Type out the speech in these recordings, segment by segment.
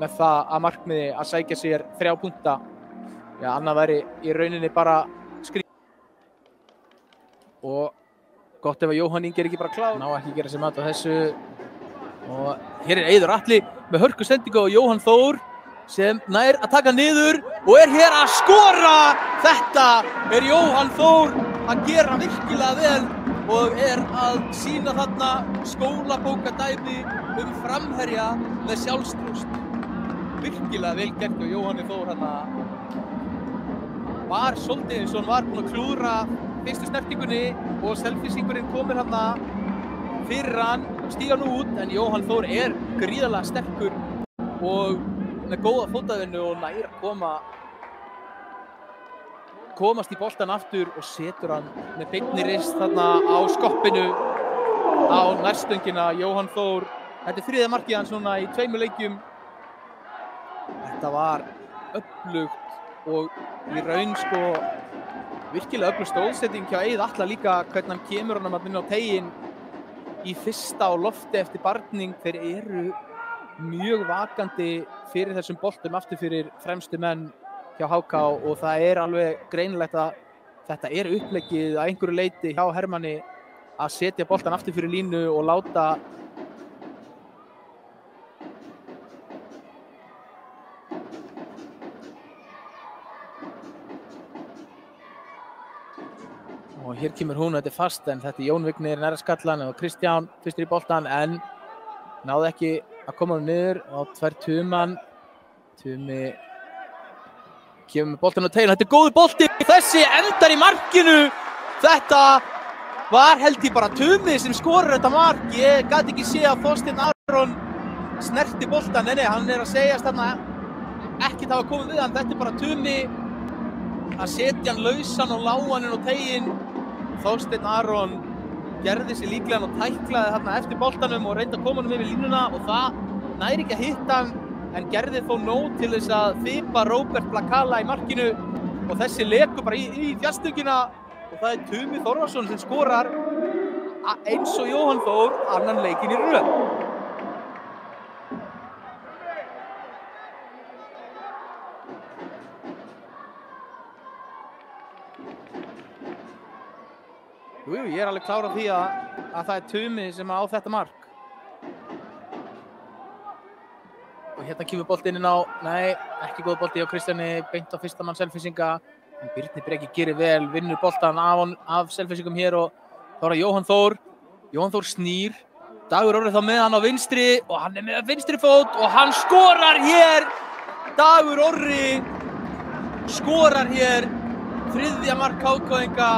með það að markmiði að sækja sér 3 punkta. Já, annað væri í rauninni bara skrýtið. Og gott ef að Jóhann Ingi ekki bara klár. Ná ekki gera sér mat á þessu. Og hér Eiður Atli með hörku sendingu á Jóhann Þór sem nær að taka niður og hér að skora. Þetta Jóhann Þór að gera virkilega vel og að sýna þarna skólabókardæmi framherja með sjálfstraust. Virkilega vel gert og Jóhanni Þór var svolítið eins og hann var búinn að klúðra fyrstu snertingunni og selfisingurinn komir fyrir hann, stíga nú út, en Jóhann Þór gríðarlega sterkur og með góða fótavinnu og nær að komast í boltan aftur og setur hann með beinni rist þarna á skoppinu á nærstöngina. Jóhann Þór, þetta 3. markið hans núna í 2 leikjum. Þetta var öflugt og í raun virkilega öflug stóðsetting hjá Eiði Atla líka, hvernig hann kemur honum inn á teiginn í fyrsta á lofti eftir barning. Þeir eru mjög vakandi fyrir þessum boltum aftur fyrir fremstu menn hjá HK og það alveg greinilegt að þetta uppleggið að einhverju leyti hjá Hermanni að setja boltan aftur fyrir línu og láta og hér kemur hún, þetta fast, en þetta Jón Vignir nærri skallan og Kristján fyrstur í boltan en náði ekki að koma hann niður á tvær Tuman. Tumi kemur með boltan á teiginn, þetta góður bolti, þessi endar í markinu. Þetta var held ég bara Tumi sem skorar þetta mark. Ég gat ekki séð að Þorsteinn Aron snerti boltan, nei, hann að segjast þarna ekkert hafa komið við hann. Þetta bara Tumi að setja hann lausan og lágan inn á teiginn. Þorsteinn Aron gerði sig líklegan og tæklaði þarna eftir boltanum og reyndi að koma honum yfir línuna og það næri ekki að hitta hann en gerði þó nóg til þess að þipa Róbert Blakala í markinu og þessi lekur bara í fjastöngina og það Tumi Þorvarsson sem skorar eins og Jóhann Þór annan leikinn í röð. Jú, ég alveg klár á því að það Tumi sem á þetta mark. Og hérna kemur boltinn inn á, nei, ekki góð bolti á Kristjáni, beint á fyrsta mann Selfyssinga. En Birnir Breki gerir vel, vinnur boltan af Selfyssingum hér og þá það Jóhann Þór. Jóhann Þór snýr, Dagur Orri þá með hann á vinstri og hann með vinstri fót og hann skorar hér. Dagur Orri skorar hér, 3. mark HK-inga.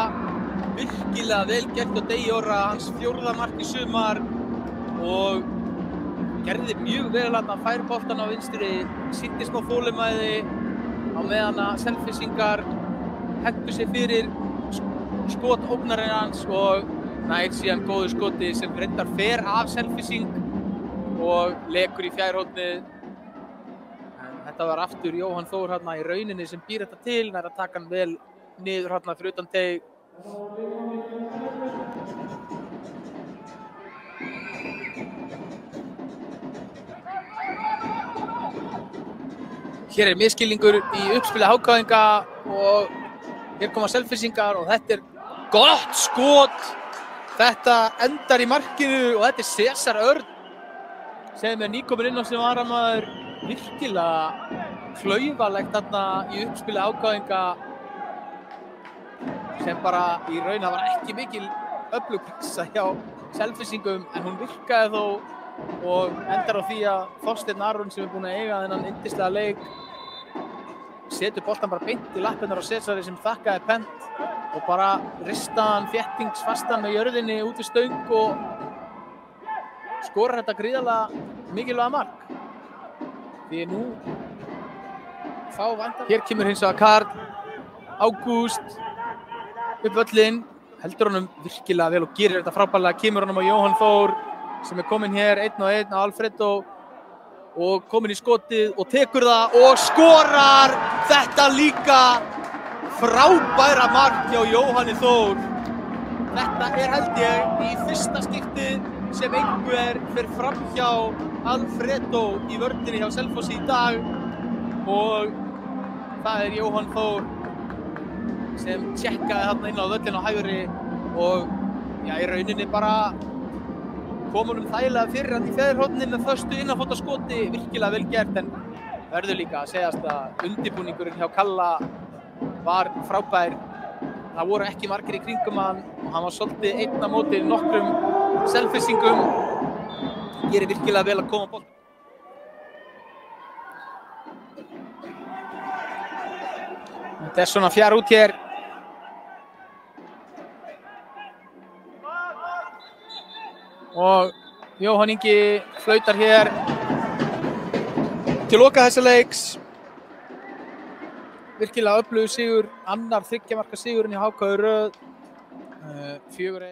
Virkilega vel gert á Degi Orra, hans 4. mark í sumar og gerði mjög vel að hann fær boltan á vinstri, sýndi smá þolinmæði á meðan að Selfyssingar hentu sig fyrir skotóknarinn hans og nær síðan góðu skoti sem reyndar fer af Selfyssing og lekur í fjærhóttnið. En þetta var aftur Jóhann Þór hérna í rauninni sem býr þetta til, nær að taka hann vel niður hérna fyrir utan teig. Hér misskilningur í uppspili HK-inga og hér koma Selfyssingar og þetta gott skot. Þetta endar í markinu og þetta César Örn sem nýkominn inn á sem varamaður. Virkilega klaufalegt þarna í uppspili HK-inga sem bara í raun var ekki mikil öflug pressa hjá Selfyssingum en hún virkaði þó og endar á því að Þorsteinn Aron sem búinn að eiga þennan yndislega leik setur boltan bara beint í lappirnar á Césari sem þakkaði pent og bara ristaðan þéttingsfastan með jörðinni út við stöng og skorar þetta gríðarlega mikilvæga mark. Því nú fá vandar. Hér kemur hins vegar Karl Ágúst upp völlinn, heldur honum virkilega vel og gerir þetta frábærlega, kemur honum á Jóhann Þór sem kominn hér 1-1 á Alfredo og kominn í skotið og tekur það og skorar þetta líka frábæra mark hjá Jóhanni Þór. Þetta held ég í fyrsta skiptið sem einhver fer fram hjá Alfredo í vörninni hjá Selfossi í dag og það er Jóhann Þór sem tjekkaði þarna inn á völlinn á hægri og já, í rauninni bara kom honum þægilega fyrir hann í feðurhorninu með föstu innanfótaskoti, virkilega vel gert, en verður líka að segjast að undirbúningurinn hjá Kalla var frábær. Það voru ekki margir í kringum hann og hann var svolítið einn á móti nokkrum Selfyssingum. Gerir virkilega vel að koma á boltann. Þetta er svona fjær út hér. Og Jóhann Ingi flautar hér til loka þessa leiks. Virkilega öflugur sigur, annar 3 marka sigurinn í HK í röð. 4-1.